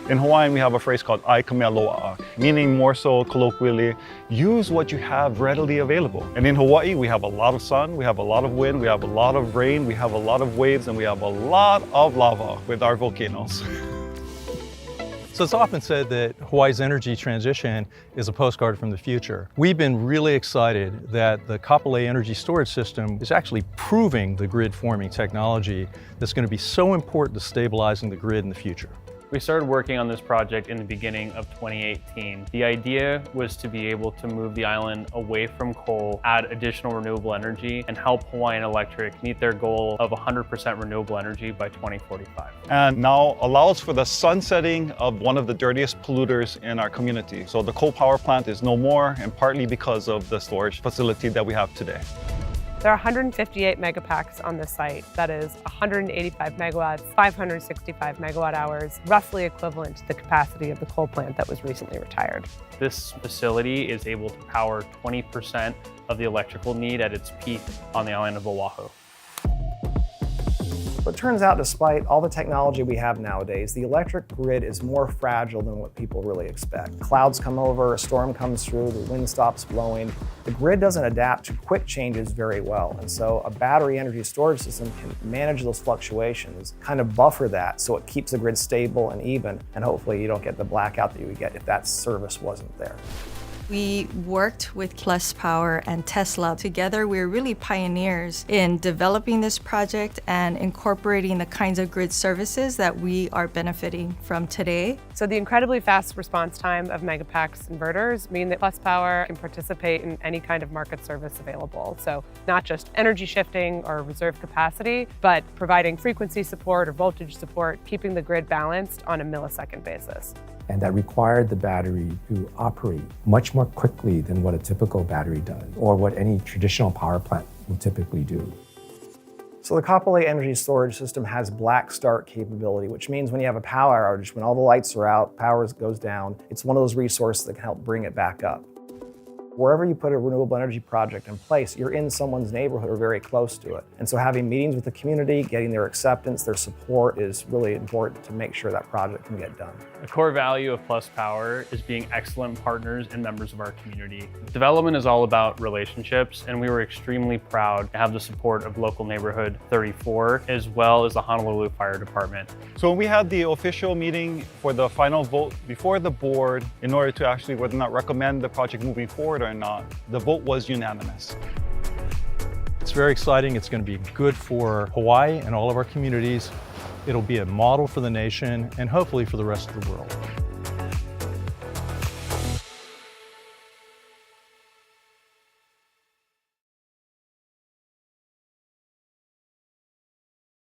In Hawaiian, we have a phrase called "ai ka mea loa'a," meaning more so colloquially, use what you have readily available. And in Hawaii, we have a lot of sun, we have a lot of wind, we have a lot of rain, we have a lot of waves, and we have a lot of lava with our volcanoes. So it's often said that Hawaii's energy transition is a postcard from the future. We've been really excited that the Kapolei energy storage system is actually proving the grid forming technology that's going to be so important to stabilizing the grid in the future. We started working on this project in the beginning of 2018. The idea was to be able to move the island away from coal, add additional renewable energy, and help Hawaiian Electric meet their goal of 100% renewable energy by 2045. And now allows for the sunsetting of one of the dirtiest polluters in our community. So the coal power plant is no more, and partly because of the storage facility that we have today. There are 158 megapacks on this site. That is 185 megawatts, 565 megawatt hours, roughly equivalent to the capacity of the coal plant that was recently retired. This facility is able to power 20% of the electrical need at its peak on the island of Oahu. But it turns out, despite all the technology we have nowadays, the electric grid is more fragile than what people really expect. Clouds come over, a storm comes through, the wind stops blowing. The grid doesn't adapt to quick changes very well, and so a battery energy storage system can manage those fluctuations, kind of buffer that so it keeps the grid stable and even, and hopefully you don't get the blackout that you would get if that service wasn't there. We worked with Plus Power and Tesla. Together, we're really pioneers in developing this project and incorporating the kinds of grid services that we are benefiting from today. So the incredibly fast response time of Megapacks inverters mean that Plus Power can participate in any kind of market service available. So not just energy shifting or reserve capacity, but providing frequency support or voltage support, keeping the grid balanced on a millisecond basis. And that required the battery to operate much more quickly than what a typical battery does, or what any traditional power plant will typically do. So the Kapolei energy storage system has black start capability, which means when you have a power outage, when all the lights are out, power goes down, it's one of those resources that can help bring it back up. Wherever you put a renewable energy project in place, you're in someone's neighborhood or very close to it. And so having meetings with the community, getting their acceptance, their support is really important to make sure that project can get done. A core value of Plus Power is being excellent partners and members of our community. Development is all about relationships, and we were extremely proud to have the support of local neighborhood 34, as well as the Honolulu Fire Department. So when we had the official meeting for the final vote before the board, in order to actually whether or not recommend the project moving forward or not, the vote was unanimous. It's very exciting. It's going to be good for Hawaii and all of our communities. It'll be a model for the nation and hopefully for the rest of the world.